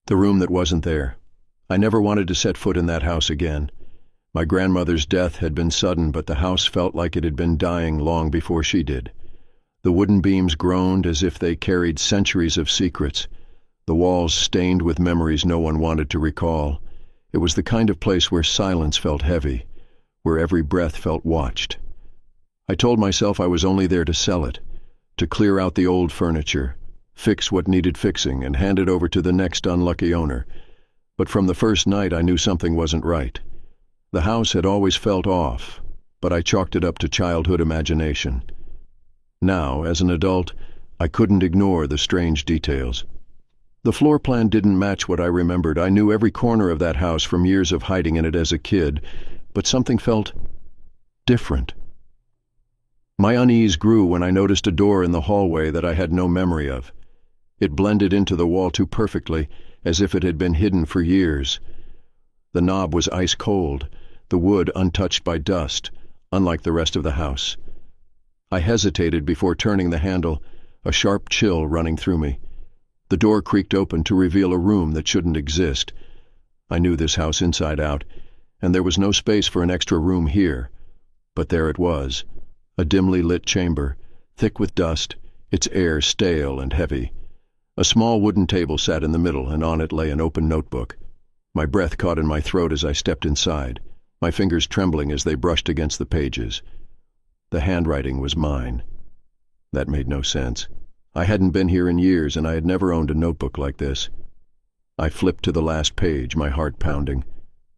The room that wasn't there. I never wanted to set foot in that house again. My grandmother's death had been sudden, but the house felt like it had been dying long before she did. The wooden beams groaned as if they carried centuries of secrets. The walls stained with memories no one wanted to recall. It was the kind of place where silence felt heavy, where every breath felt watched. I told myself I was only there to sell it, to clear out the old furniture, fix what needed fixing, and hand it over to the next unlucky owner. But from the first night I knew something wasn't right. The house had always felt off, but I chalked it up to childhood imagination. Now, as an adult, I couldn't ignore the strange details. The floor plan didn't match what I remembered. I knew every corner of that house from years of hiding in it as a kid, but something felt different. My unease grew when I noticed a door in the hallway that I had no memory of. It blended into the wall too perfectly, as if it had been hidden for years. The knob was ice cold, the wood untouched by dust, unlike the rest of the house. I hesitated before turning the handle, a sharp chill running through me. The door creaked open to reveal a room that shouldn't exist. I knew this house inside out, and there was no space for an extra room here. But there it was, a dimly lit chamber, thick with dust, its air stale and heavy. A small wooden table sat in the middle, and on it lay an open notebook. My breath caught in my throat as I stepped inside, my fingers trembling as they brushed against the pages. The handwriting was mine. That made no sense. I hadn't been here in years, and I had never owned a notebook like this. I flipped to the last page, my heart pounding.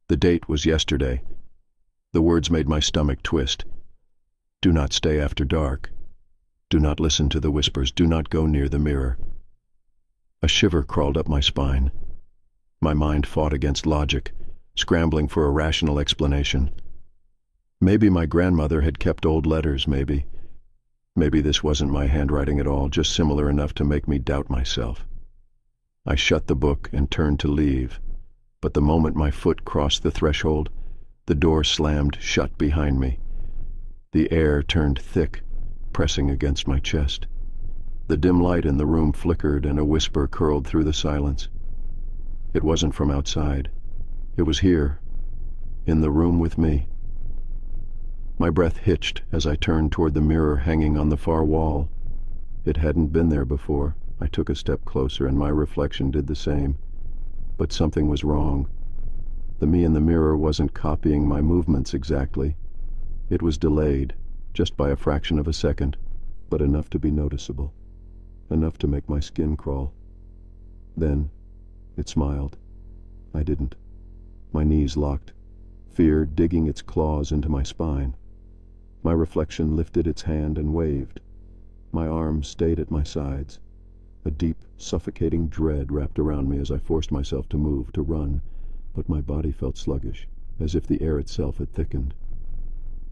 The date was yesterday. The words made my stomach twist. Do not stay after dark. Do not listen to the whispers. Do not go near the mirror. A shiver crawled up my spine. My mind fought against logic, scrambling for a rational explanation. Maybe my grandmother had kept old letters, maybe. Maybe this wasn't my handwriting at all, just similar enough to make me doubt myself. I shut the book and turned to leave, but the moment my foot crossed the threshold, the door slammed shut behind me. The air turned thick, pressing against my chest. The dim light in the room flickered, and a whisper curled through the silence. It wasn't from outside. It was here, in the room with me. My breath hitched as I turned toward the mirror hanging on the far wall. It hadn't been there before. I took a step closer, and my reflection did the same. But something was wrong. The me in the mirror wasn't copying my movements exactly. It was delayed, just by a fraction of a second, but enough to be noticeable. Enough to make my skin crawl. Then, it smiled. I didn't. My knees locked, fear digging its claws into my spine. My reflection lifted its hand and waved. My arms stayed at my sides. A deep, suffocating dread wrapped around me as I forced myself to move, to run, but my body felt sluggish, as if the air itself had thickened.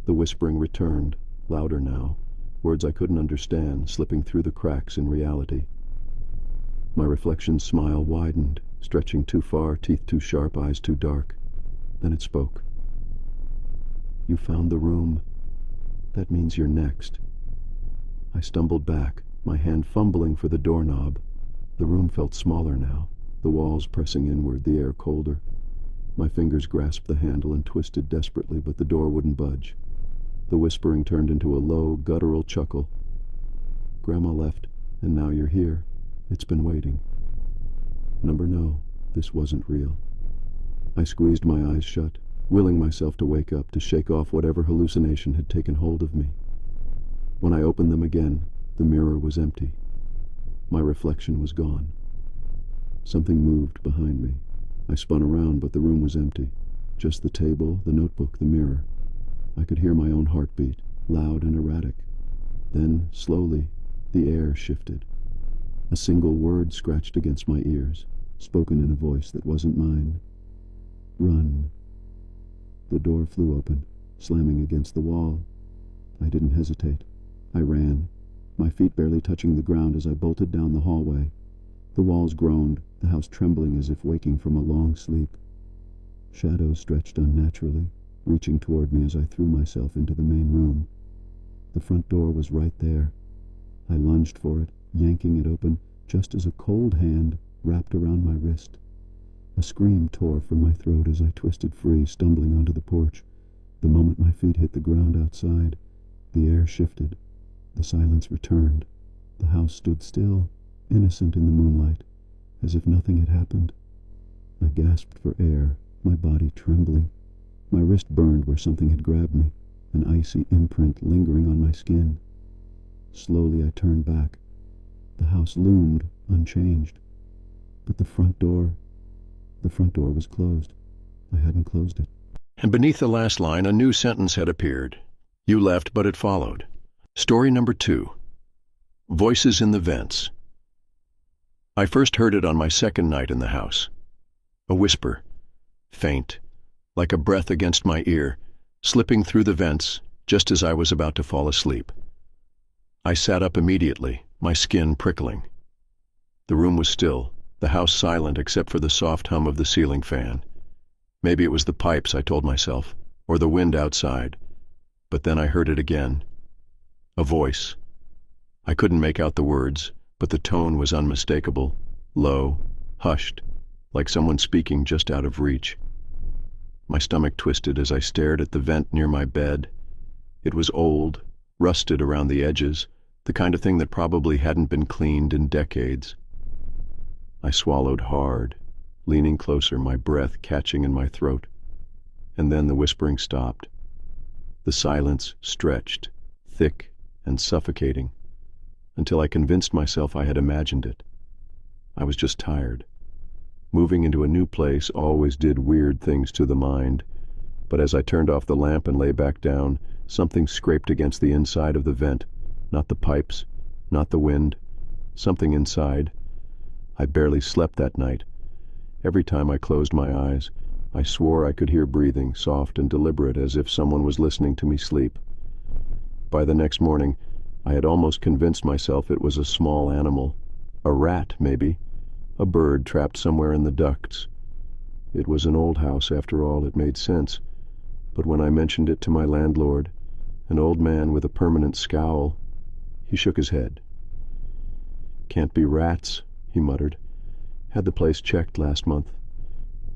The whispering returned, louder now, words I couldn't understand, slipping through the cracks in reality. My reflection's smile widened, stretching too far, teeth too sharp, eyes too dark. Then it spoke. You found the room. That means you're next. I stumbled back, my hand fumbling for the doorknob. The room felt smaller now, the walls pressing inward, the air colder. My fingers grasped the handle and twisted desperately, but the door wouldn't budge. The whispering turned into a low, guttural chuckle. Grandma left, and now you're here. It's been waiting. No, this wasn't real. I squeezed my eyes shut, willing myself to wake up, to shake off whatever hallucination had taken hold of me. When I opened them again, the mirror was empty. My reflection was gone. Something moved behind me. I spun around, but the room was empty. Just the table, the notebook, the mirror. I could hear my own heartbeat, loud and erratic. Then, slowly, the air shifted. A single word scratched against my ears, spoken in a voice that wasn't mine. Run. The door flew open, slamming against the wall. I didn't hesitate. I ran, my feet barely touching the ground as I bolted down the hallway. The walls groaned, the house trembling as if waking from a long sleep. Shadows stretched unnaturally, reaching toward me as I threw myself into the main room. The front door was right there. I lunged for it, yanking it open, just as a cold hand wrapped around my wrist. A scream tore from my throat as I twisted free, stumbling onto the porch. The moment my feet hit the ground outside, the air shifted. The silence returned. The house stood still, innocent in the moonlight, as if nothing had happened. I gasped for air, my body trembling. My wrist burned where something had grabbed me, an icy imprint lingering on my skin. Slowly I turned back. The house loomed, unchanged. But the front door was closed. I hadn't closed it. And beneath the last line, a new sentence had appeared. You left, but it followed. Story number 2. Voices in the Vents. I first heard it on my second night in the house. A whisper, faint, like a breath against my ear, slipping through the vents just as I was about to fall asleep. I sat up immediately, my skin prickling. The room was still, the house silent except for the soft hum of the ceiling fan. Maybe it was the pipes, I told myself, or the wind outside. But then I heard it again. A voice. I couldn't make out the words, but the tone was unmistakable, low, hushed, like someone speaking just out of reach. My stomach twisted as I stared at the vent near my bed. It was old, rusted around the edges, the kind of thing that probably hadn't been cleaned in decades. I swallowed hard, leaning closer, my breath catching in my throat. And then the whispering stopped. The silence stretched, thick and suffocating, until I convinced myself I had imagined it. I was just tired. Moving into a new place always did weird things to the mind, but as I turned off the lamp and lay back down, something scraped against the inside of the vent, not the pipes, not the wind, something inside. I barely slept that night. Every time I closed my eyes, I swore I could hear breathing, soft and deliberate, as if someone was listening to me sleep. By the next morning, I had almost convinced myself it was a small animal, a rat maybe, a bird trapped somewhere in the ducts. It was an old house after all, it made sense, but when I mentioned it to my landlord, an old man with a permanent scowl, he shook his head. "Can't be rats," he muttered. "Had the place checked last month.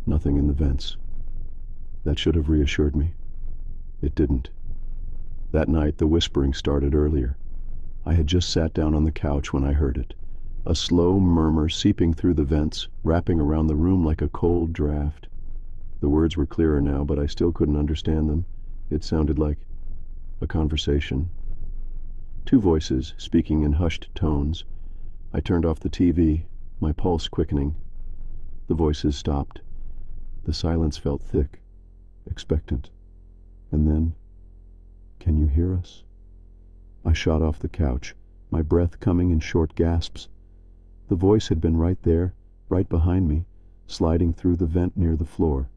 Nothing in the vents." That should have reassured me. It didn't. That night the whispering started earlier. I had just sat down on the couch when I heard it. A slow murmur seeping through the vents, wrapping around the room like a cold draft. The words were clearer now, but I still couldn't understand them. It sounded like a conversation. Two voices speaking in hushed tones. I turned off the TV, my pulse quickening. The voices stopped. The silence felt thick, expectant. And then, "Can you hear us?" I shot off the couch, my breath coming in short gasps. The voice had been right there, right behind me, sliding through the vent near the floor.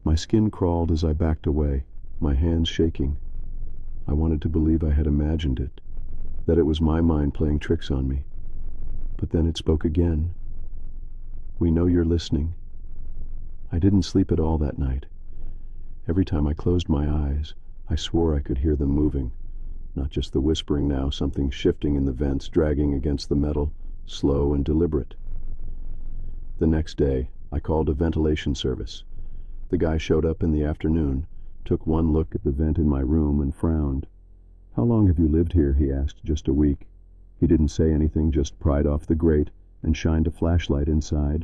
My skin crawled as I backed away, my hands shaking. I wanted to believe I had imagined it, that it was my mind playing tricks on me. But then it spoke again. "We know you're listening." I didn't sleep at all that night. Every time I closed my eyes, I swore I could hear them moving. Not just the whispering now, something shifting in the vents, dragging against the metal, slow and deliberate. The next day, I called a ventilation service. The guy showed up in the afternoon, took one look at the vent in my room and frowned. "How long have you lived here?" he asked. "Just a week." He didn't say anything, just pried off the grate and shined a flashlight inside.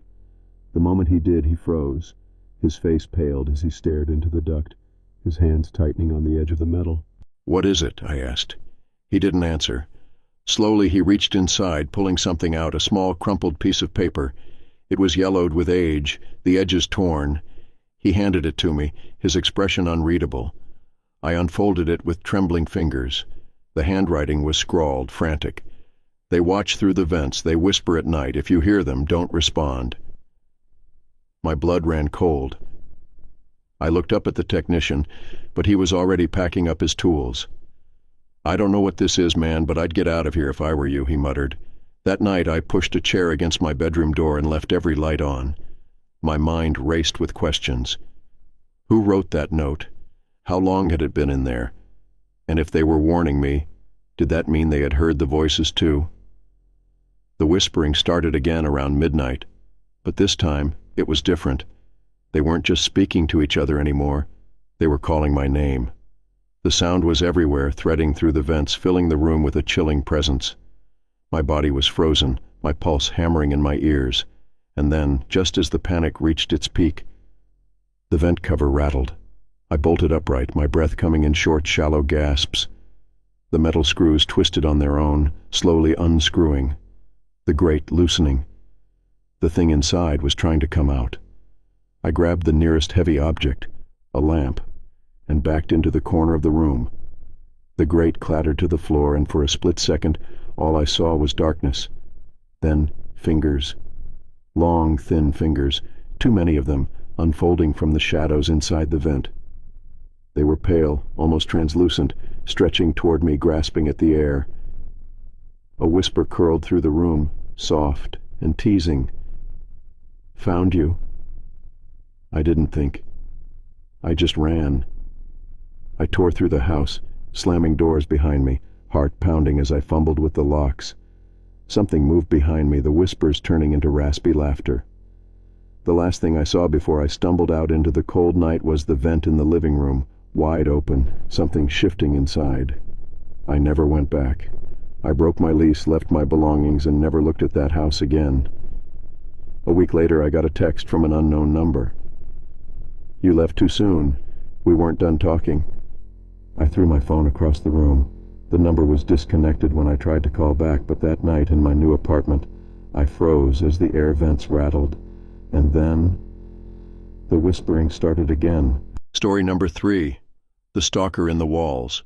The moment he did, he froze. His face paled as he stared into the duct, his hands tightening on the edge of the metal. "What is it?" I asked. He didn't answer. Slowly he reached inside, pulling something out, a small crumpled piece of paper. It was yellowed with age, the edges torn. He handed it to me, his expression unreadable. I unfolded it with trembling fingers. The handwriting was scrawled, frantic. "They watch through the vents, they whisper at night. If you hear them, don't respond." My blood ran cold. I looked up at the technician, but he was already packing up his tools. "I don't know what this is, man, but I'd get out of here if I were you," he muttered. That night I pushed a chair against my bedroom door and left every light on. My mind raced with questions. Who wrote that note? How long had it been in there? And if they were warning me, did that mean they had heard the voices too? The whispering started again around midnight, but this time it was different. They weren't just speaking to each other anymore. They were calling my name. The sound was everywhere, threading through the vents, filling the room with a chilling presence. My body was frozen, my pulse hammering in my ears. And then, just as the panic reached its peak, the vent cover rattled. I bolted upright, my breath coming in short, shallow gasps. The metal screws twisted on their own, slowly unscrewing. The grate loosening. The thing inside was trying to come out. I grabbed the nearest heavy object, a lamp, and backed into the corner of the room. The grate clattered to the floor, and for a split second, all I saw was darkness. Then fingers. Long, thin fingers, too many of them, unfolding from the shadows inside the vent. They were pale, almost translucent, stretching toward me, grasping at the air. A whisper curled through the room, soft and teasing. "Found you." I didn't think. I just ran. I tore through the house, slamming doors behind me, heart pounding as I fumbled with the locks. Something moved behind me, the whispers turning into raspy laughter. The last thing I saw before I stumbled out into the cold night was the vent in the living room, wide open, something shifting inside. I never went back. I broke my lease, left my belongings, and never looked at that house again. A week later, I got a text from an unknown number. "You left too soon. We weren't done talking." I threw my phone across the room. The number was disconnected when I tried to call back, but that night in my new apartment, I froze as the air vents rattled. And then the whispering started again. Story number 3. The Stalker in the Walls.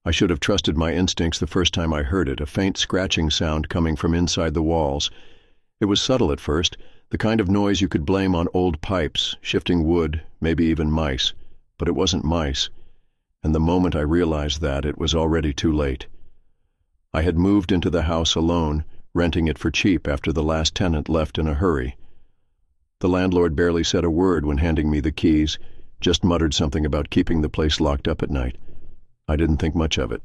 I should have trusted my instincts the first time I heard it, a faint scratching sound coming from inside the walls. It was subtle at first, the kind of noise you could blame on old pipes, shifting wood, maybe even mice. But it wasn't mice. And the moment I realized that, it was already too late. I had moved into the house alone, renting it for cheap after the last tenant left in a hurry. The landlord barely said a word when handing me the keys, just muttered something about keeping the place locked up at night. I didn't think much of it.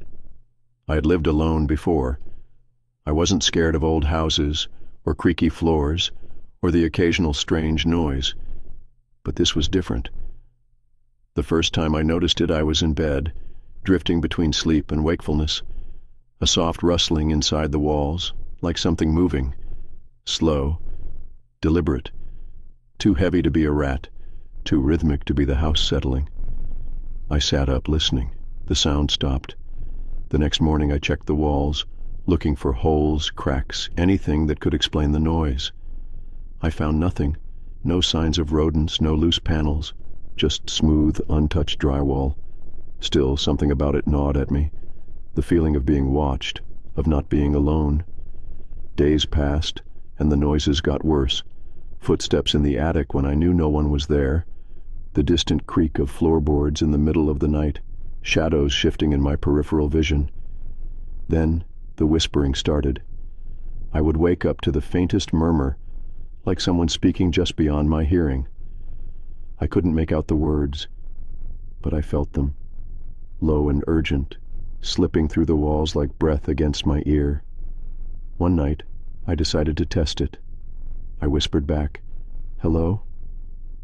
I had lived alone before. I wasn't scared of old houses, or creaky floors, or the occasional strange noise. But this was different. The first time I noticed it, I was in bed, drifting between sleep and wakefulness. A soft rustling inside the walls, like something moving. Slow, deliberate. Too heavy to be a rat, too rhythmic to be the house settling. I sat up, listening. The sound stopped. The next morning I checked the walls, looking for holes, cracks, anything that could explain the noise. I found nothing. No signs of rodents, no loose panels, just smooth, untouched drywall. Still, something about it gnawed at me. The feeling of being watched, of not being alone. Days passed, and the noises got worse. Footsteps in the attic when I knew no one was there. The distant creak of floorboards in the middle of the night. Shadows shifting in my peripheral vision. Then the whispering started. I would wake up to the faintest murmur, like someone speaking just beyond my hearing. I couldn't make out the words, but I felt them, low and urgent, slipping through the walls like breath against my ear. One night, I decided to test it. I whispered back, "Hello?"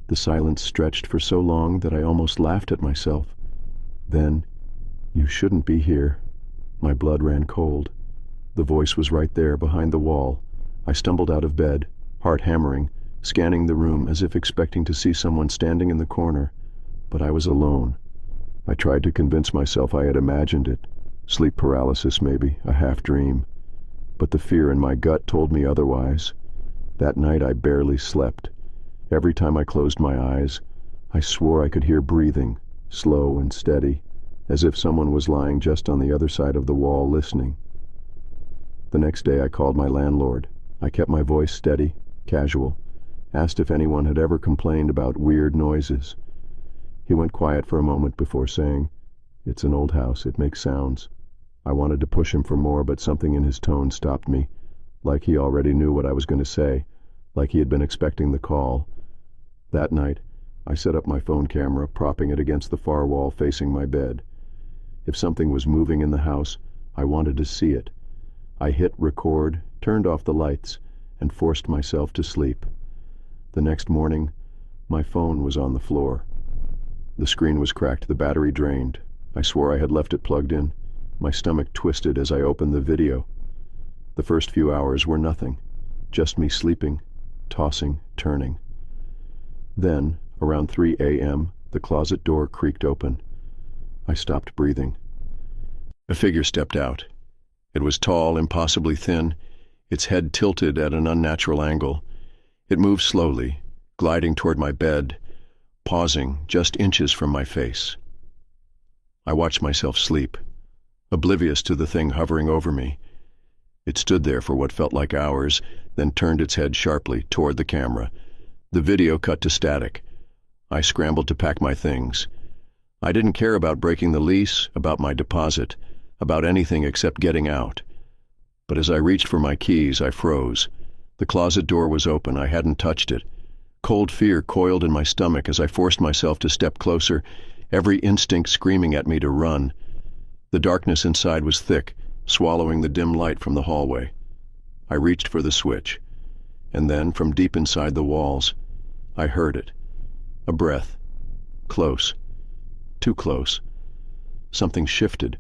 The silence stretched for so long that I almost laughed at myself. Then, "You shouldn't be here." My blood ran cold. The voice was right there, behind the wall. I stumbled out of bed, heart hammering, scanning the room as if expecting to see someone standing in the corner. But I was alone. I tried to convince myself I had imagined it. Sleep paralysis, maybe, a half-dream. But the fear in my gut told me otherwise. That night I barely slept. Every time I closed my eyes, I swore I could hear breathing, slow and steady, as if someone was lying just on the other side of the wall listening. The next day I called my landlord. I kept my voice steady, casual, asked if anyone had ever complained about weird noises. He went quiet for a moment before saying, "It's an old house, it makes sounds." I wanted to push him for more, but something in his tone stopped me, like he already knew what I was going to say, like he had been expecting the call. That night, I set up my phone camera, propping it against the far wall facing my bed. If something was moving in the house, I wanted to see it. I hit record, turned off the lights, and forced myself to sleep. The next morning, my phone was on the floor. The screen was cracked, the battery drained. I swore I had left it plugged in. My stomach twisted as I opened the video. The first few hours were nothing, just me sleeping, tossing, turning. Then, around 3 a.m., the closet door creaked open. I stopped breathing. A figure stepped out. It was tall, impossibly thin, its head tilted at an unnatural angle. It moved slowly, gliding toward my bed, pausing just inches from my face. I watched myself sleep, oblivious to the thing hovering over me. It stood there for what felt like hours, then turned its head sharply toward the camera. The video cut to static. I scrambled to pack my things. I didn't care about breaking the lease, about my deposit, about anything except getting out. But as I reached for my keys, I froze. The closet door was open. I hadn't touched it. Cold fear coiled in my stomach as I forced myself to step closer, every instinct screaming at me to run. The darkness inside was thick, swallowing the dim light from the hallway. I reached for the switch, and then, from deep inside the walls, I heard it. A breath. Close. Too close. Something shifted,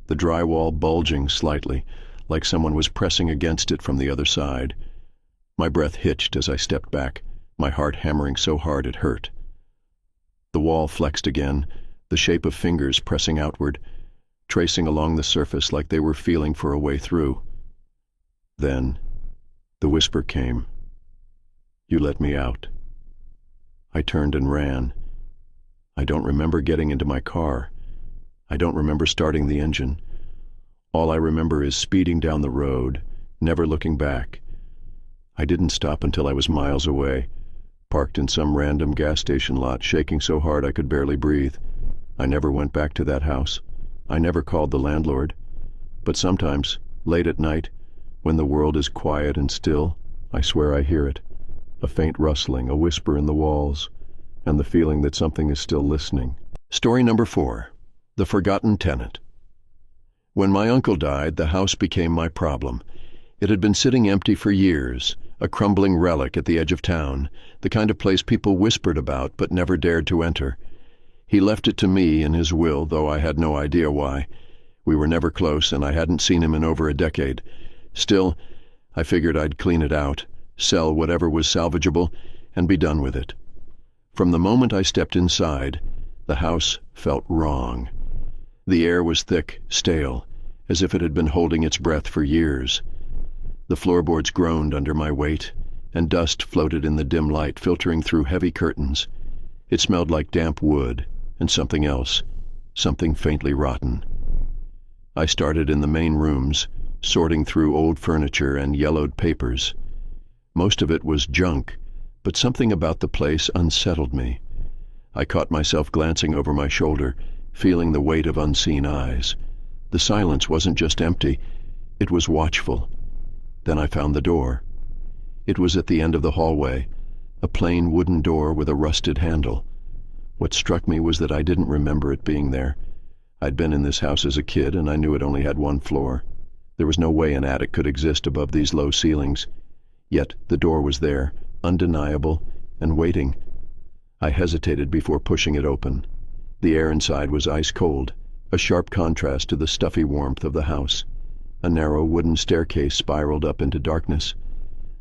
the drywall bulging slightly, like someone was pressing against it from the other side. My breath hitched as I stepped back, my heart hammering so hard it hurt. The wall flexed again, the shape of fingers pressing outward, tracing along the surface like they were feeling for a way through. Then, the whisper came. "You let me out." I turned and ran. I don't remember getting into my car. I don't remember starting the engine. All I remember is speeding down the road, never looking back. I didn't stop until I was miles away, parked in some random gas station lot, shaking so hard I could barely breathe. I never went back to that house. I never called the landlord. But sometimes, late at night, when the world is quiet and still, I swear I hear it. A faint rustling, a whisper in the walls, and the feeling that something is still listening. Story number 4. The Forgotten Tenant. When my uncle died, the house became my problem. It had been sitting empty for years, a crumbling relic at the edge of town, the kind of place people whispered about but never dared to enter. He left it to me in his will, though I had no idea why. We were never close, and I hadn't seen him in over a decade. Still, I figured I'd clean it out, sell whatever was salvageable, and be done with it. From the moment I stepped inside, the house felt wrong. The air was thick, stale, as if it had been holding its breath for years. The floorboards groaned under my weight, and dust floated in the dim light, filtering through heavy curtains. It smelled like damp wood, and something else, something faintly rotten. I started in the main rooms, sorting through old furniture and yellowed papers. Most of it was junk, but something about the place unsettled me. I caught myself glancing over my shoulder, feeling the weight of unseen eyes. The silence wasn't just empty, it was watchful. Then I found the door. It was at the end of the hallway, a plain wooden door with a rusted handle. What struck me was that I didn't remember it being there. I'd been in this house as a kid, and I knew it only had one floor. There was no way an attic could exist above these low ceilings. Yet the door was there, undeniable, and waiting. I hesitated before pushing it open. The air inside was ice cold, a sharp contrast to the stuffy warmth of the house. A narrow wooden staircase spiraled up into darkness.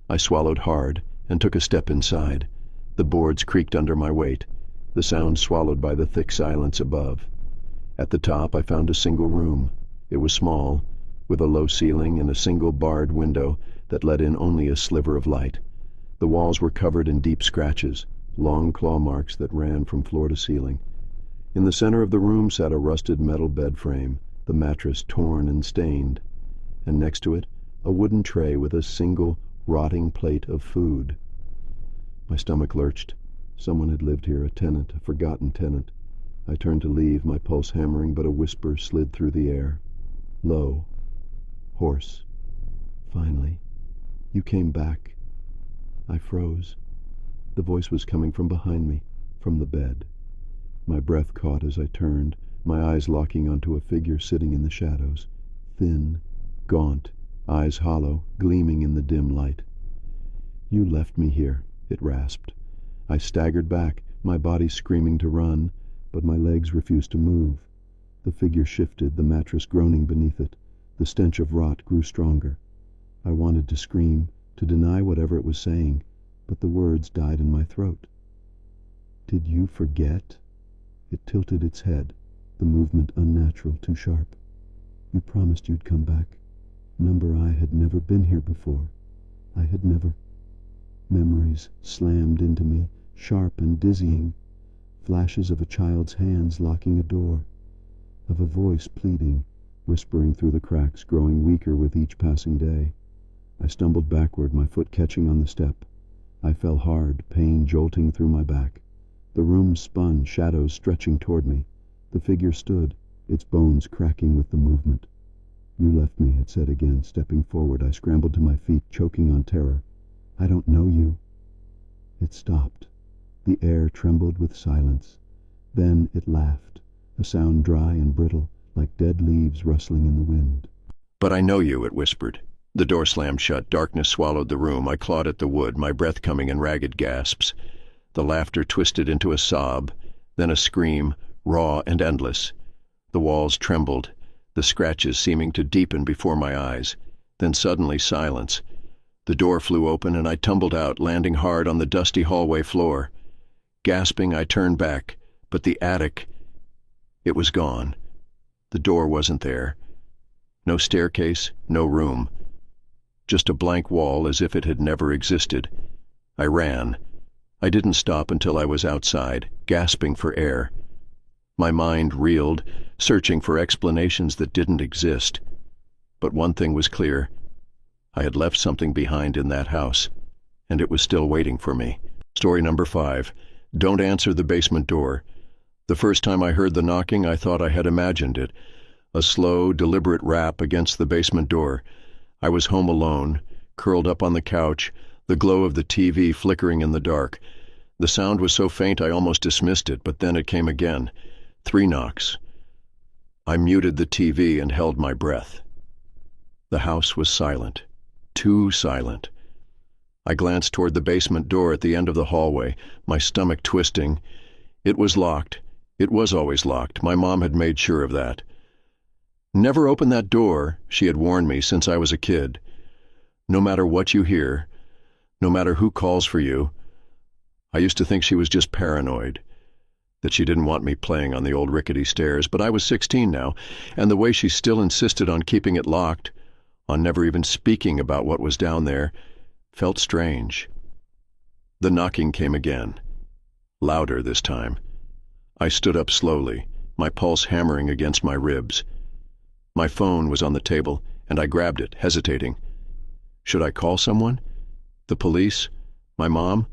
I swallowed hard and took a step inside. The boards creaked under my weight, the sound swallowed by the thick silence above. At the top I found a single room. It was small, with a low ceiling and a single barred window that let in only a sliver of light. The walls were covered in deep scratches, long claw marks that ran from floor to ceiling. In the center of the room sat a rusted metal bed frame, the mattress torn and stained, and next to it a wooden tray with a single, rotting plate of food. My stomach lurched. Someone had lived here, a tenant, a forgotten tenant. I turned to leave, my pulse hammering, but a whisper slid through the air. Low. Hoarse. "Finally. You came back." I froze. The voice was coming from behind me, from the bed. My breath caught as I turned, my eyes locking onto a figure sitting in the shadows, thin, gaunt, eyes hollow, gleaming in the dim light. "You left me here," it rasped. I staggered back, my body screaming to run, but my legs refused to move. The figure shifted, the mattress groaning beneath it. The stench of rot grew stronger. I wanted to scream, to deny whatever it was saying, but the words died in my throat. "Did you forget?" It tilted its head, the movement unnatural, too sharp. "You promised you'd come back. Number I had never been here before. I had never—" Memories slammed into me, sharp and dizzying. Flashes of a child's hands locking a door, of a voice pleading, whispering through the cracks, growing weaker with each passing day. I stumbled backward, my foot catching on the step. I fell hard, pain jolting through my back. The room spun, shadows stretching toward me. The figure stood, its bones cracking with the movement. "You left me," it said again. Stepping forward, I scrambled to my feet, choking on terror. "I don't know you." It stopped. The air trembled with silence. Then it laughed, a sound dry and brittle, like dead leaves rustling in the wind. "But I know you," it whispered. The door slammed shut. Darkness swallowed the room. I clawed at the wood, my breath coming in ragged gasps. The laughter twisted into a sob, then a scream, raw and endless. The walls trembled, the scratches seeming to deepen before my eyes. Then suddenly silence. The door flew open and I tumbled out, landing hard on the dusty hallway floor. Gasping, I turned back, but the attic, it was gone. The door wasn't there. No staircase, no room. Just a blank wall as if it had never existed. I ran. I didn't stop until I was outside, gasping for air. My mind reeled, searching for explanations that didn't exist. But one thing was clear. I had left something behind in that house, and it was still waiting for me. Story number 5. Don't answer the basement door. The first time I heard the knocking, I thought I had imagined it. A slow, deliberate rap against the basement door. I was home alone, curled up on the couch, the glow of the TV flickering in the dark. The sound was so faint I almost dismissed it, but then it came again. 3 knocks. I muted the TV and held my breath. The house was silent. Too silent. I glanced toward the basement door at the end of the hallway, my stomach twisting. It was locked. It was always locked. My mom had made sure of that. "Never open that door," she had warned me since I was a kid. No matter what you hear, no matter who calls for you. I used to think she was just paranoid, that she didn't want me playing on the old rickety stairs, but I was 16 now, and the way she still insisted on keeping it locked, on never even speaking about what was down there, felt strange. The knocking came again, louder this time. I stood up slowly, my pulse hammering against my ribs. My phone was on the table, and I grabbed it, hesitating. Should I call someone? The police? My mom?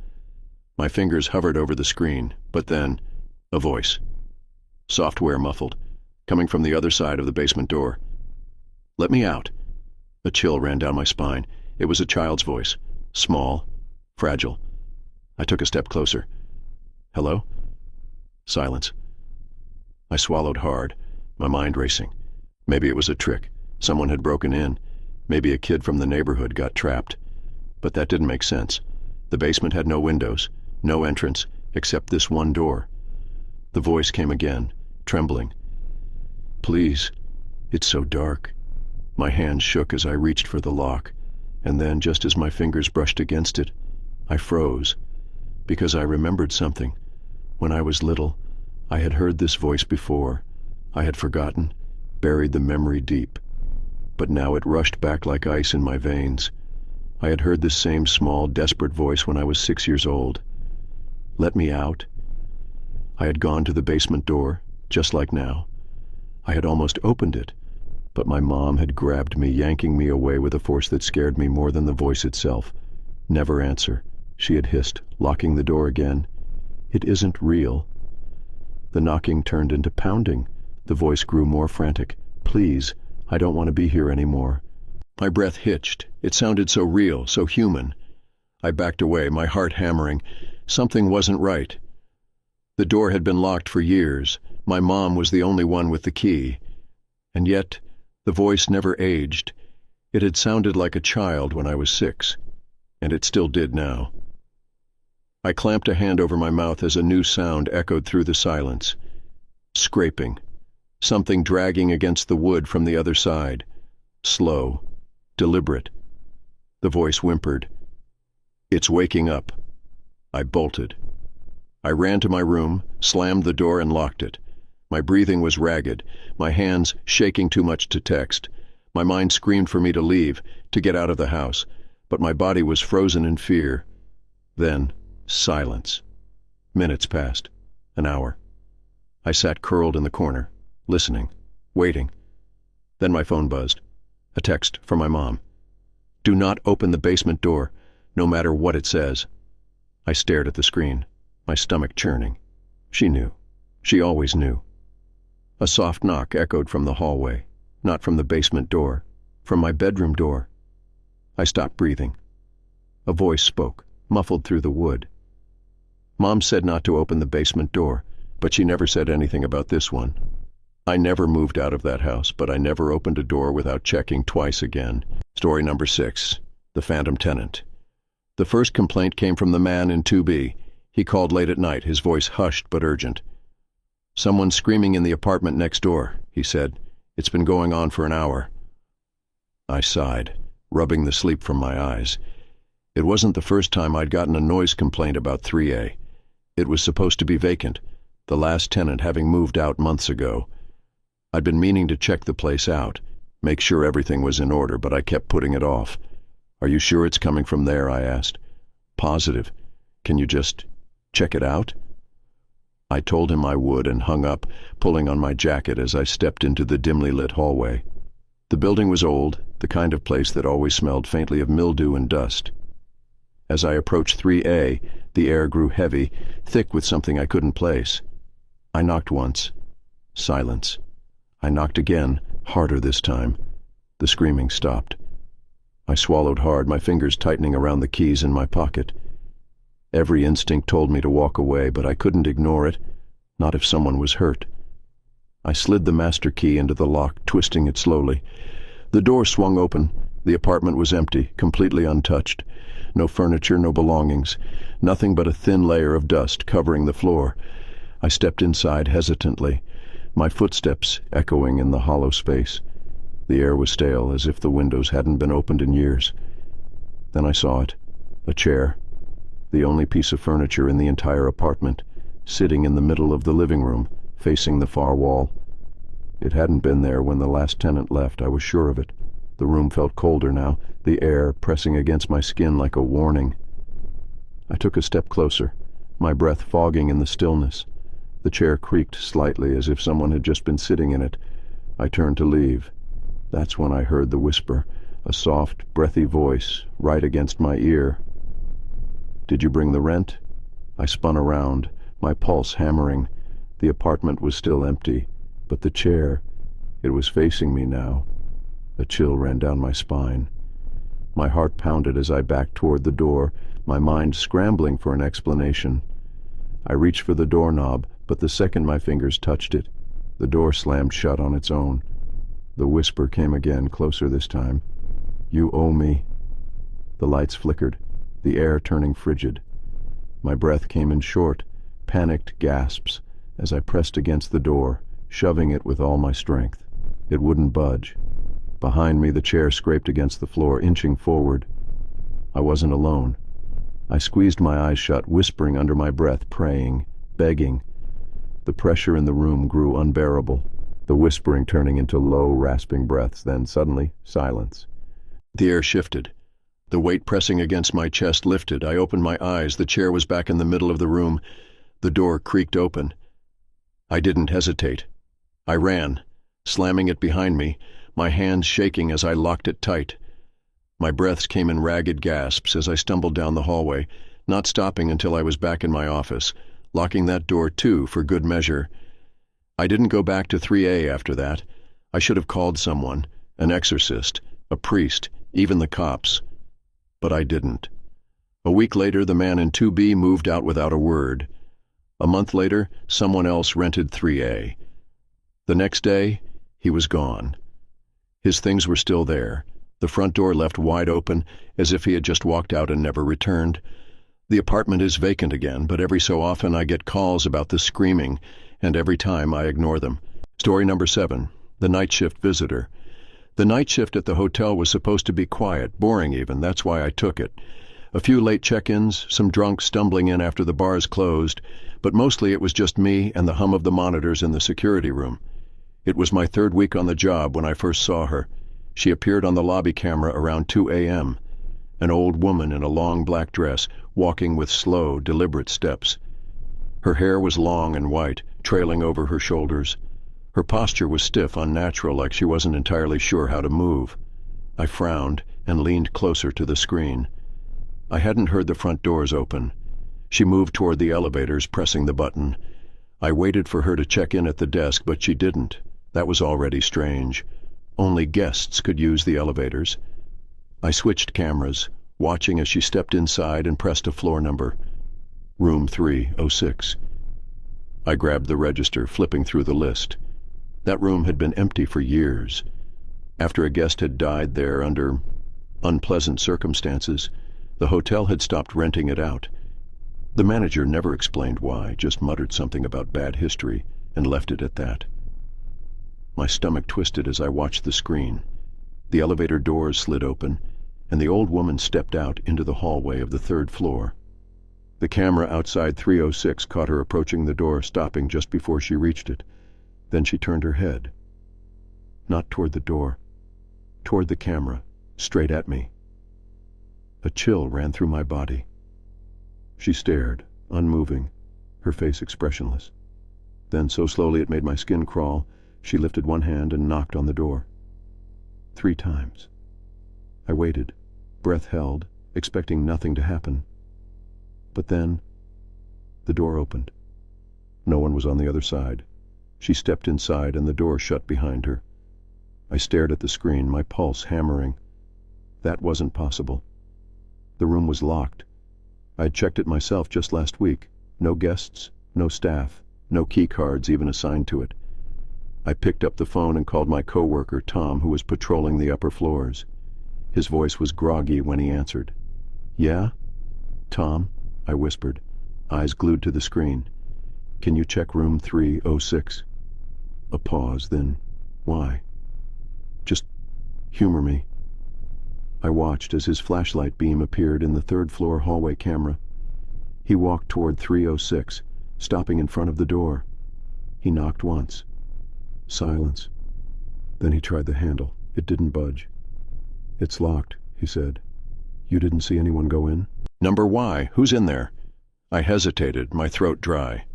My fingers hovered over the screen, but then, a voice. Software muffled, coming from the other side of the basement door. "Let me out." A chill ran down my spine. It was a child's voice, small, fragile. I took a step closer. "Hello?" Silence. I swallowed hard, my mind racing. Maybe it was a trick. Someone had broken in. Maybe a kid from the neighborhood got trapped. But that didn't make sense. The basement had no windows, no entrance, except this one door. The voice came again, trembling. "Please, it's so dark." My hand shook as I reached for the lock, and then, just as my fingers brushed against it, I froze, because I remembered something. When I was little, I had heard this voice before. I had forgotten, buried the memory deep. But now it rushed back like ice in my veins. I had heard this same small, desperate voice when I was 6 years old. Let me out. I had gone to the basement door, just like now. I had almost opened it, but my mom had grabbed me, yanking me away with a force that scared me more than the voice itself. "Never answer," she had hissed, locking the door again. "It isn't real." The knocking turned into pounding. The voice grew more frantic. "Please, I don't want to be here anymore." My breath hitched. It sounded so real, so human. I backed away, my heart hammering. Something wasn't right. The door had been locked for years. My mom was the only one with the key. And yet, the voice never aged. It had sounded like a child when I was 6, and it still did now. I clamped a hand over my mouth as a new sound echoed through the silence. Scraping. Something dragging against the wood from the other side. Slow. Deliberate. The voice whimpered. "It's waking up." I bolted. I ran to my room, slammed the door and locked it. My breathing was ragged, my hands shaking too much to text. My mind screamed for me to leave, to get out of the house, but my body was frozen in fear. Then, silence. Minutes passed. An hour. I sat curled in the corner, listening, waiting. Then my phone buzzed. A text from my mom. "Do not open the basement door, no matter what it says." I stared at the screen, my stomach churning. She knew. She always knew. A soft knock echoed from the hallway, not from the basement door, from my bedroom door. I stopped breathing. A voice spoke, muffled through the wood. Mom said not to open the basement door, but she never said anything about this one. I never moved out of that house, but I never opened a door without checking twice again. Story number 6, The Phantom Tenant. The first complaint came from the man in 2B. He called late at night, his voice hushed but urgent. "Someone's screaming in the apartment next door," he said. "It's been going on for an hour." I sighed, rubbing the sleep from my eyes. It wasn't the first time I'd gotten a noise complaint about 3A. It was supposed to be vacant, the last tenant having moved out months ago. I'd been meaning to check the place out, make sure everything was in order, but I kept putting it off. "Are you sure it's coming from there?" I asked. "Positive. Can you just check it out?" I told him I would and hung up, pulling on my jacket as I stepped into the dimly lit hallway. The building was old, the kind of place that always smelled faintly of mildew and dust. As I approached 3A, the air grew heavy, thick with something I couldn't place. I knocked once. Silence. I knocked again, harder this time. The screaming stopped. I swallowed hard, my fingers tightening around the keys in my pocket. Every instinct told me to walk away, but I couldn't ignore it, not if someone was hurt. I slid the master key into the lock, twisting it slowly. The door swung open. The apartment was empty, completely untouched. No furniture, no belongings, nothing but a thin layer of dust covering the floor. I stepped inside hesitantly, my footsteps echoing in the hollow space. The air was stale, as if the windows hadn't been opened in years. Then I saw it, a chair, the only piece of furniture in the entire apartment, sitting in the middle of the living room, facing the far wall. It hadn't been there when the last tenant left, I was sure of it. The room felt colder now, the air pressing against my skin like a warning. I took a step closer, my breath fogging in the stillness. The chair creaked slightly, as if someone had just been sitting in it. I turned to leave. That's when I heard the whisper, a soft, breathy voice, right against my ear. "Did you bring the rent?" I spun around, my pulse hammering. The apartment was still empty, but the chair, it was facing me now. A chill ran down my spine. My heart pounded as I backed toward the door, my mind scrambling for an explanation. I reached for the doorknob, but the second my fingers touched it, the door slammed shut on its own. The whisper came again, closer this time. "You owe me." The lights flickered, the air turning frigid. My breath came in short, panicked gasps as I pressed against the door, shoving it with all my strength. It wouldn't budge. Behind me, the chair scraped against the floor, inching forward. I wasn't alone. I squeezed my eyes shut, whispering under my breath, praying, begging. The pressure in the room grew unbearable, the whispering turning into low, rasping breaths, then suddenly silence. The air shifted. The weight pressing against my chest lifted. I opened my eyes. The chair was back in the middle of the room. The door creaked open. I didn't hesitate. I ran, slamming it behind me, my hands shaking as I locked it tight. My breaths came in ragged gasps as I stumbled down the hallway, not stopping until I was back in my office, locking that door too for good measure. I didn't go back to 3A after that. I should have called someone, an exorcist, a priest, even the cops. But I didn't. A week later, the man in 2B moved out without a word. A month later, someone else rented 3A. The next day, he was gone. His things were still there, the front door left wide open, as if he had just walked out and never returned. The apartment is vacant again, but every so often I get calls about the screaming, and every time I ignore them. Story number 7, the night shift visitor. The night shift at the hotel was supposed to be quiet, boring even, that's why I took it. A few late check-ins, some drunks stumbling in after the bars closed, but mostly it was just me and the hum of the monitors in the security room. It was my 3rd week on the job when I first saw her. She appeared on the lobby camera around 2 a.m., an old woman in a long black dress, walking with slow, deliberate steps. Her hair was long and white, trailing over her shoulders. Her posture was stiff, unnatural, like she wasn't entirely sure how to move. I frowned and leaned closer to the screen. I hadn't heard the front doors open. She moved toward the elevators, pressing the button. I waited for her to check in at the desk, but she didn't. That was already strange. Only guests could use the elevators. I switched cameras, watching as she stepped inside and pressed a floor number. Room 306. I grabbed the register, flipping through the list. That room had been empty for years. After a guest had died there under unpleasant circumstances, the hotel had stopped renting it out. The manager never explained why, just muttered something about bad history and left it at that. My stomach twisted as I watched the screen. The elevator doors slid open, and the old woman stepped out into the hallway of the 3rd floor. The camera outside 306 caught her approaching the door, stopping just before she reached it. Then she turned her head. Not toward the door, toward the camera, straight at me. A chill ran through my body. She stared, unmoving, her face expressionless. Then, so slowly it made my skin crawl, she lifted one hand and knocked on the door. 3 times. I waited, breath held, expecting nothing to happen. But then, the door opened. No one was on the other side. She stepped inside and the door shut behind her. I stared at the screen, my pulse hammering. That wasn't possible. The room was locked. I had checked it myself just last week. No guests, no staff, no key cards even assigned to it. I picked up the phone and called my coworker, Tom, who was patrolling the upper floors. His voice was groggy when he answered. "Yeah? Tom?" I whispered, eyes glued to the screen. "Can you check room 306? A pause, then, "Why?" "Just humor me." I watched as his flashlight beam appeared in the 3rd floor hallway camera. He walked toward 306, stopping in front of the door. He knocked once. Silence. Then he tried the handle. It didn't budge. "It's locked," he said. "You didn't see anyone go in?" "Number Y, who's in there?" I hesitated, my throat dry.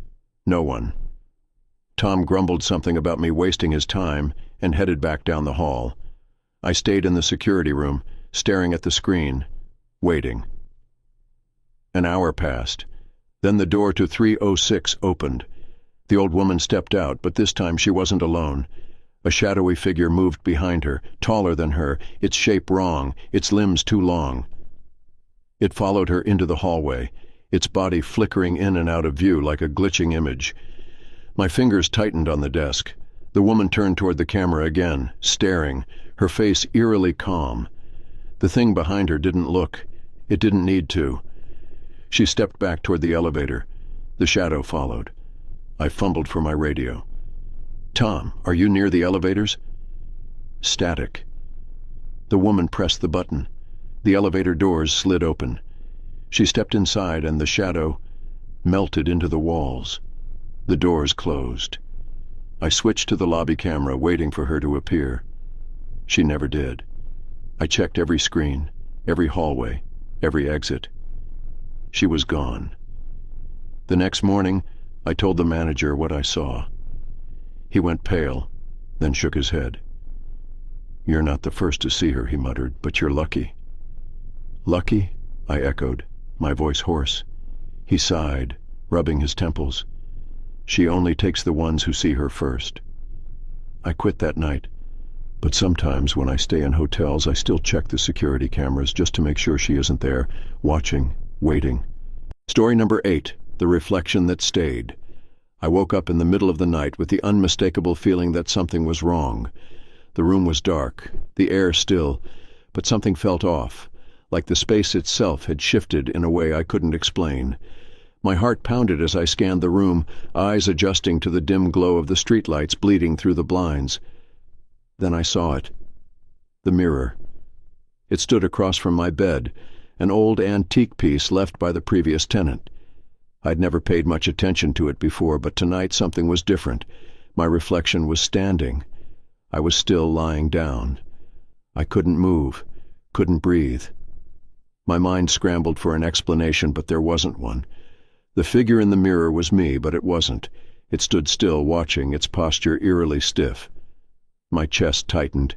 No one. Tom grumbled something about me wasting his time and headed back down the hall. I stayed in the security room, staring at the screen, waiting. An hour passed. Then the door to 306 opened. The old woman stepped out, but this time she wasn't alone. A shadowy figure moved behind her, taller than her, its shape wrong, its limbs too long. It followed her into the hallway, its body flickering in and out of view like a glitching image. My fingers tightened on the desk. The woman turned toward the camera again, staring, her face eerily calm. The thing behind her didn't look. It didn't need to. She stepped back toward the elevator. The shadow followed. I fumbled for my radio. "Tom, are you near the elevators?" Static. The woman pressed the button. The elevator doors slid open. She stepped inside and the shadow melted into the walls. The doors closed. I switched to the lobby camera, waiting for her to appear. She never did. I checked every screen, every hallway, every exit. She was gone. The next morning, I told the manager what I saw. He went pale, then shook his head. "You're not the first to see her," he muttered, "but you're lucky." "Lucky?" I echoed, my voice hoarse. He sighed, rubbing his temples. "She only takes the ones who see her first." I quit that night, but sometimes when I stay in hotels I still check the security cameras just to make sure she isn't there, watching, waiting. Story number 8, the reflection that stayed. I woke up in the middle of the night with the unmistakable feeling that something was wrong. The room was dark, the air still, but something felt off, like the space itself had shifted in a way I couldn't explain. My heart pounded as I scanned the room, eyes adjusting to the dim glow of the streetlights bleeding through the blinds. Then I saw it. The mirror. It stood across from my bed, an old antique piece left by the previous tenant. I'd never paid much attention to it before, but tonight something was different. My reflection was standing. I was still lying down. I couldn't move, couldn't breathe. My mind scrambled for an explanation, but there wasn't one. The figure in the mirror was me, but it wasn't. It stood still, watching, its posture eerily stiff. My chest tightened,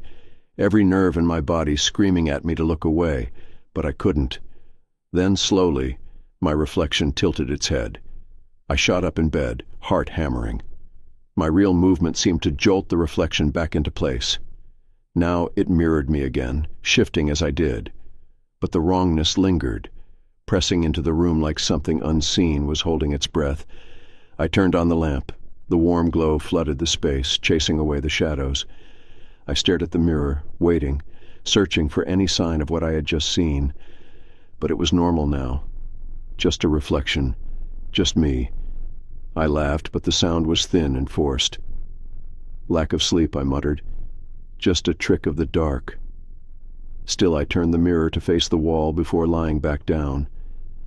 every nerve in my body screaming at me to look away, but I couldn't. Then, slowly, my reflection tilted its head. I shot up in bed, heart hammering. My real movement seemed to jolt the reflection back into place. Now it mirrored me again, shifting as I did. But the wrongness lingered, pressing into the room like something unseen was holding its breath. I turned on the lamp. The warm glow flooded the space, chasing away the shadows. I stared at the mirror, waiting, searching for any sign of what I had just seen. But it was normal now. Just a reflection. Just me. I laughed, but the sound was thin and forced. "Lack of sleep," I muttered. "Just a trick of the dark." Still, I turned the mirror to face the wall before lying back down.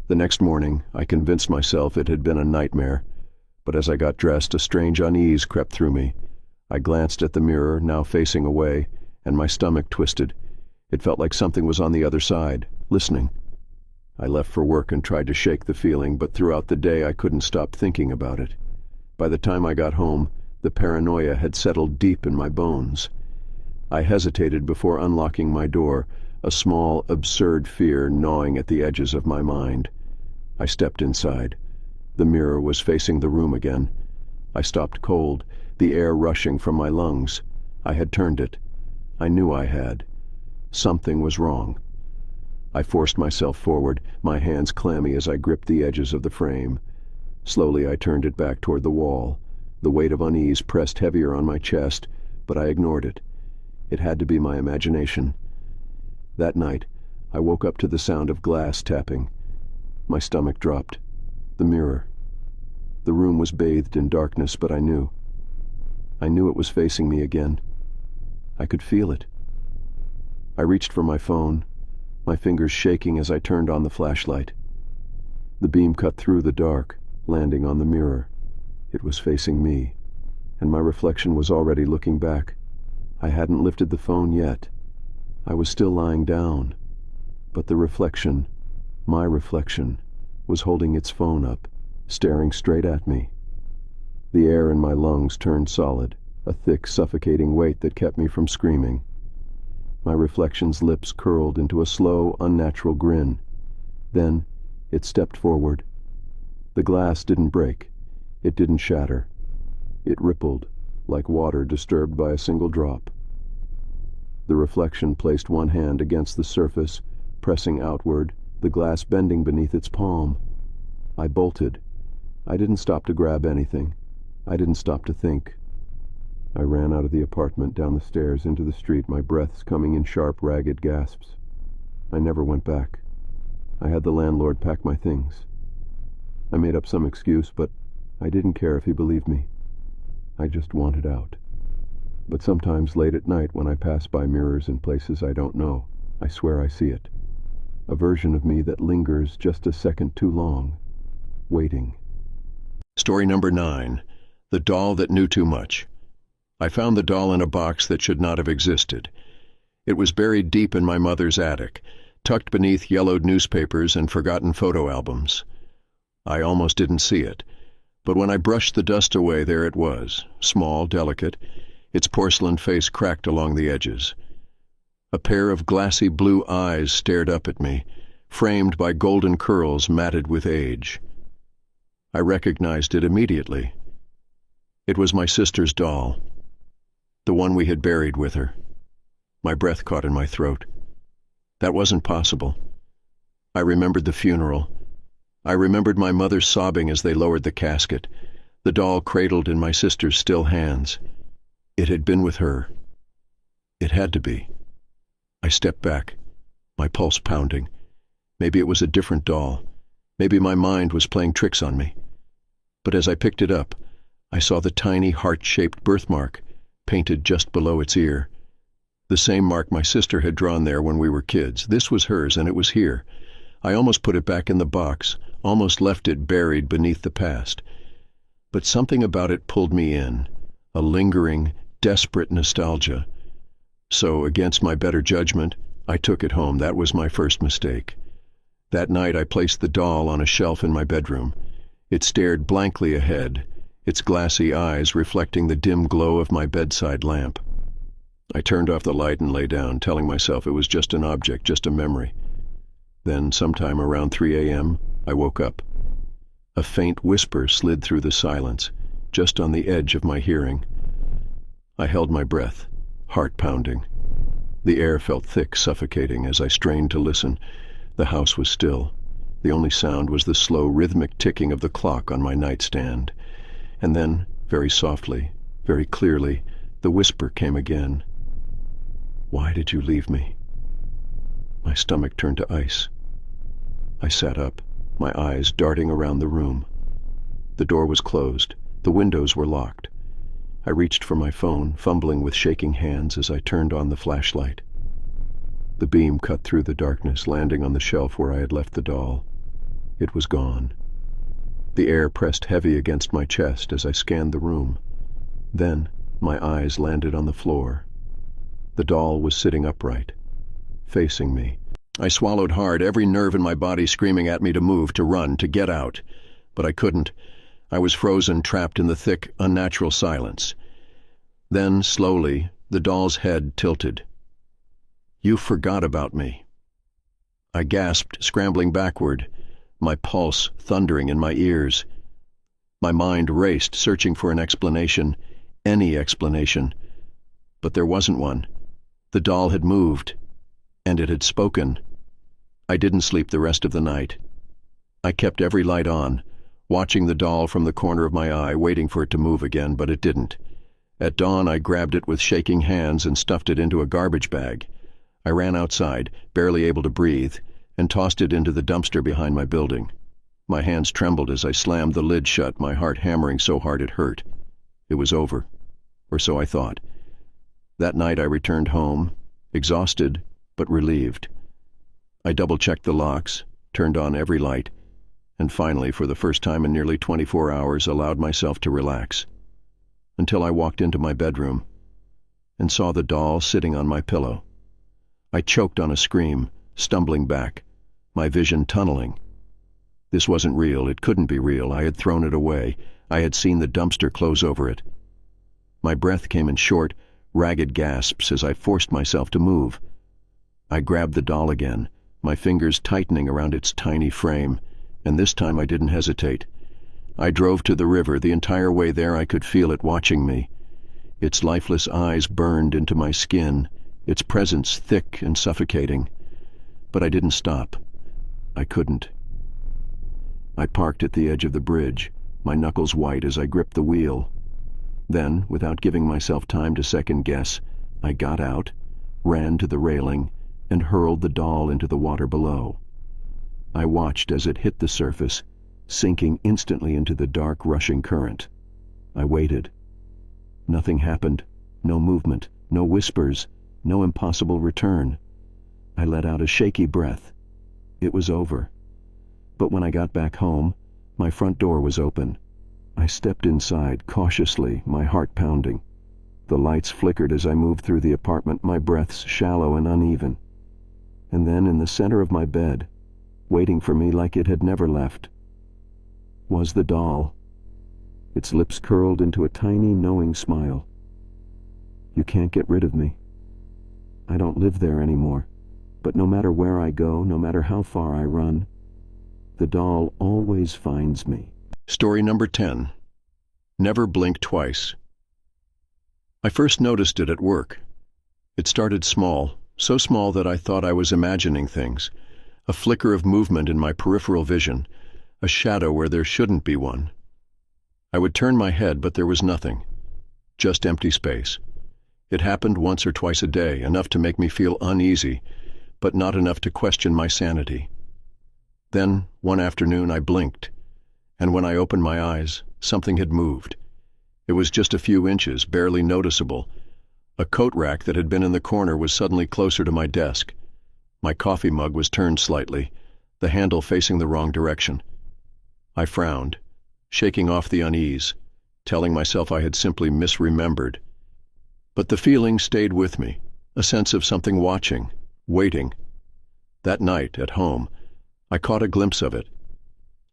The next morning, I convinced myself it had been a nightmare, but as I got dressed, a strange unease crept through me. I glanced at the mirror, now facing away, and my stomach twisted. It felt like something was on the other side, listening. I left for work and tried to shake the feeling, but throughout the day I couldn't stop thinking about it. By the time I got home, the paranoia had settled deep in my bones. I hesitated before unlocking my door, a small, absurd fear gnawing at the edges of my mind. I stepped inside. The mirror was facing the room again. I stopped cold, the air rushing from my lungs. I had turned it. I knew I had. Something was wrong. I forced myself forward, my hands clammy as I gripped the edges of the frame. Slowly I turned it back toward the wall. The weight of unease pressed heavier on my chest, but I ignored it. It had to be my imagination. That night, I woke up to the sound of glass tapping. My stomach dropped. The mirror. The room was bathed in darkness, but I knew. I knew it was facing me again. I could feel it. I reached for my phone, my fingers shaking as I turned on the flashlight. The beam cut through the dark, landing on the mirror. It was facing me, and my reflection was already looking back. I hadn't lifted the phone yet. I was still lying down, but the reflection, my reflection, was holding its phone up, staring straight at me. The air in my lungs turned solid, a thick, suffocating weight that kept me from screaming. My reflection's lips curled into a slow, unnatural grin. Then it stepped forward. The glass didn't break. It didn't shatter. It rippled, like water disturbed by a single drop. The reflection placed one hand against the surface, pressing outward, the glass bending beneath its palm. I bolted. I didn't stop to grab anything. I didn't stop to think. I ran out of the apartment, down the stairs, into the street, my breaths coming in sharp, ragged gasps. I never went back. I had the landlord pack my things. I made up some excuse, but I didn't care if he believed me. I just wanted out. But sometimes late at night when I pass by mirrors in places I don't know, I swear I see it. A version of me that lingers just a second too long, waiting. Story number 9. The Doll That Knew Too Much. I found the doll in a box that should not have existed. It was buried deep in my mother's attic, tucked beneath yellowed newspapers and forgotten photo albums. I almost didn't see it, but when I brushed the dust away, there it was, small, delicate, its porcelain face cracked along the edges. A pair of glassy blue eyes stared up at me, framed by golden curls matted with age. I recognized it immediately. It was my sister's doll, the one we had buried with her. My breath caught in my throat. That wasn't possible. I remembered the funeral. I remembered my mother sobbing as they lowered the casket, the doll cradled in my sister's still hands. It had been with her. It had to be. I stepped back, my pulse pounding, Maybe it was a different doll. Maybe my mind was playing tricks on me. But as I picked it up, I saw the tiny heart-shaped birthmark painted just below its ear. The same mark my sister had drawn there when we were kids. This was hers, and it was here. I almost put it back in the box, almost left it buried beneath the past. But something about it pulled me in, a lingering, desperate nostalgia. So, against my better judgment, I took it home. That was my first mistake. That night I placed the doll on a shelf in my bedroom. It stared blankly ahead, its glassy eyes reflecting the dim glow of my bedside lamp. I turned off the light and lay down, telling myself it was just an object, just a memory. Then, sometime around 3 a.m., I woke up. A faint whisper slid through the silence, just on the edge of my hearing. I held my breath, heart pounding. The air felt thick, suffocating as I strained to listen. The house was still. The only sound was the slow, rhythmic ticking of the clock on my nightstand. And then, very softly, very clearly, the whisper came again. "Why did you leave me?" My stomach turned to ice. I sat up, my eyes darting around the room. The door was closed. The windows were locked. I reached for my phone, fumbling with shaking hands as I turned on the flashlight. The beam cut through the darkness, landing on the shelf where I had left the doll. It was gone. The air pressed heavy against my chest as I scanned the room. Then my eyes landed on the floor. The doll was sitting upright, facing me. I swallowed hard, every nerve in my body screaming at me to move, to run, to get out. But I couldn't. I was frozen, trapped in the thick, unnatural silence. Then, slowly, the doll's head tilted. "You forgot about me." I gasped, scrambling backward, my pulse thundering in my ears. My mind raced, searching for an explanation, any explanation. But there wasn't one. The doll had moved, and it had spoken. I didn't sleep the rest of the night. I kept every light on, watching the doll from the corner of my eye, waiting for it to move again, but it didn't. At dawn, I grabbed it with shaking hands and stuffed it into a garbage bag. I ran outside, barely able to breathe, and tossed it into the dumpster behind my building. My hands trembled as I slammed the lid shut, my heart hammering so hard it hurt. It was over, or so I thought. That night I returned home, exhausted but relieved. I double-checked the locks, turned on every light, and finally, for the first time in nearly 24 hours, allowed myself to relax. Until I walked into my bedroom and saw the doll sitting on my pillow. I choked on a scream, stumbling back, my vision tunneling. This wasn't real. It couldn't be real. I had thrown it away. I had seen the dumpster close over it. My breath came in short, ragged gasps as I forced myself to move. I grabbed the doll again, my fingers tightening around its tiny frame, and this time I didn't hesitate. I drove to the river. The entire way there I could feel it watching me. Its lifeless eyes burned into my skin, its presence thick and suffocating. But I didn't stop. I couldn't. I parked at the edge of the bridge, my knuckles white as I gripped the wheel. Then, without giving myself time to second-guess, I got out, ran to the railing, and hurled the doll into the water below. I watched as it hit the surface, sinking instantly into the dark, rushing current. I waited. Nothing happened. No movement, no whispers, no impossible return. I let out a shaky breath. It was over. But when I got back home, my front door was open. I stepped inside, cautiously, my heart pounding. The lights flickered as I moved through the apartment, my breaths shallow and uneven. And then, in the center of my bed, waiting for me like it had never left, was the doll. Its lips curled into a tiny, knowing smile. "You can't get rid of me. I don't live there anymore, but no matter where I go, no matter how far I run, the doll always finds me." Story number 10. Never blink twice. I first noticed it at work. It started small, so small that I thought I was imagining things. A flicker of movement in my peripheral vision, a shadow where there shouldn't be one. I would turn my head, but there was nothing. Just empty space. It happened once or twice a day, enough to make me feel uneasy, but not enough to question my sanity. Then, one afternoon, I blinked, and when I opened my eyes, something had moved. It was just a few inches, barely noticeable. A coat rack that had been in the corner was suddenly closer to my desk. My coffee mug was turned slightly, the handle facing the wrong direction. I frowned, shaking off the unease, telling myself I had simply misremembered. But the feeling stayed with me, a sense of something watching, waiting. That night, at home, I caught a glimpse of it.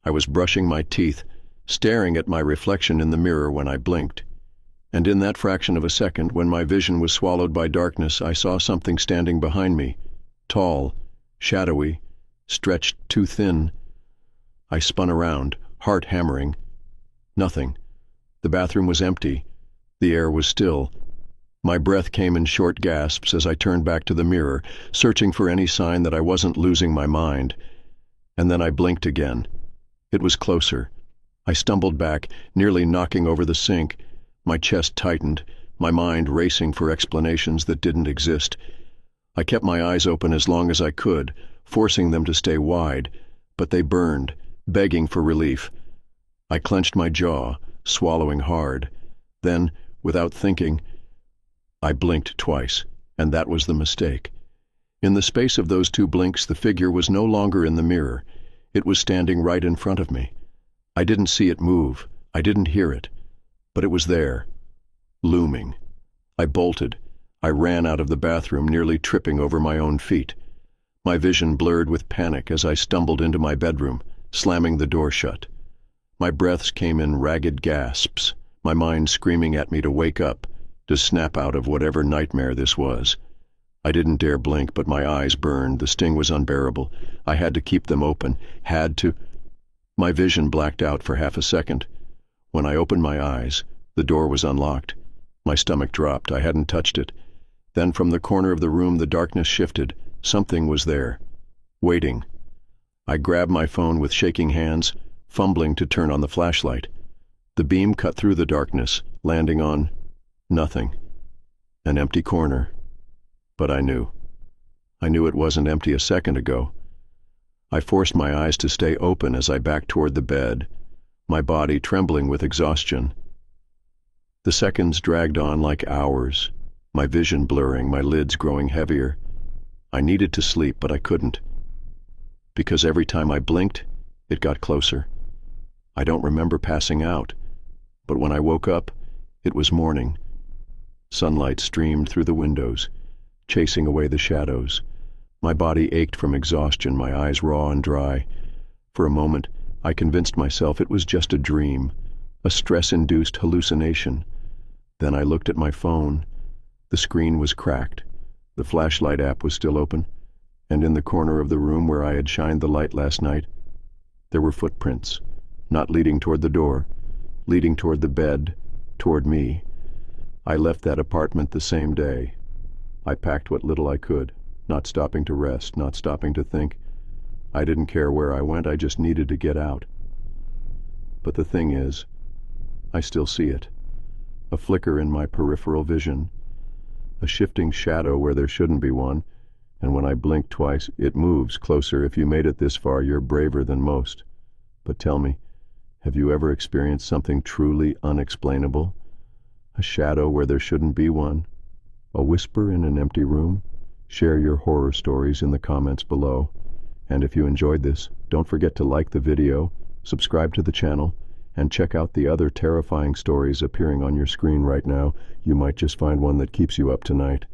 I was brushing my teeth, staring at my reflection in the mirror when I blinked. And in that fraction of a second, when my vision was swallowed by darkness, I saw something standing behind me, tall, shadowy, stretched too thin. I spun around, heart hammering. Nothing. The bathroom was empty. The air was still. My breath came in short gasps as I turned back to the mirror, searching for any sign that I wasn't losing my mind. And then I blinked again. It was closer. I stumbled back, nearly knocking over the sink. My chest tightened, my mind racing for explanations that didn't exist. I kept my eyes open as long as I could, forcing them to stay wide, but they burned, begging for relief. I clenched my jaw, swallowing hard. Then, without thinking, I blinked twice, and that was the mistake. In the space of those two blinks, the figure was no longer in the mirror. It was standing right in front of me. I didn't see it move. I didn't hear it. But it was there, looming. I bolted. I ran out of the bathroom, nearly tripping over my own feet. My vision blurred with panic as I stumbled into my bedroom, slamming the door shut. My breaths came in ragged gasps, my mind screaming at me to wake up, to snap out of whatever nightmare this was. I didn't dare blink, but my eyes burned. The sting was unbearable. I had to keep them open, had to. My vision blacked out for half a second. When I opened my eyes, the door was unlocked. My stomach dropped. I hadn't touched it. Then from the corner of the room the darkness shifted. Something was there, waiting. I grabbed my phone with shaking hands, fumbling to turn on the flashlight. The beam cut through the darkness, landing on nothing. An empty corner. But I knew. I knew it wasn't empty a second ago. I forced my eyes to stay open as I backed toward the bed, my body trembling with exhaustion. The seconds dragged on like hours, my vision blurring, my lids growing heavier. I needed to sleep, but I couldn't. Because every time I blinked, it got closer. I don't remember passing out, but when I woke up, it was morning. Sunlight streamed through the windows, chasing away the shadows. My body ached from exhaustion, my eyes raw and dry. For a moment, I convinced myself it was just a dream, a stress-induced hallucination. Then I looked at my phone. The screen was cracked. The flashlight app was still open, and in the corner of the room where I had shined the light last night, there were footprints, not leading toward the door, leading toward the bed, toward me. I left that apartment the same day. I packed what little I could, not stopping to rest, not stopping to think. I didn't care where I went, I just needed to get out. But the thing is, I still see it. A flicker in my peripheral vision, a shifting shadow where there shouldn't be one, and when I blink twice, it moves closer. If you made it this far, you're braver than most. But tell me, have you ever experienced something truly unexplainable? A shadow where there shouldn't be one? A whisper in an empty room? Share your horror stories in the comments below. And if you enjoyed this, don't forget to like the video, subscribe to the channel, and check out the other terrifying stories appearing on your screen right now. You might just find one that keeps you up tonight.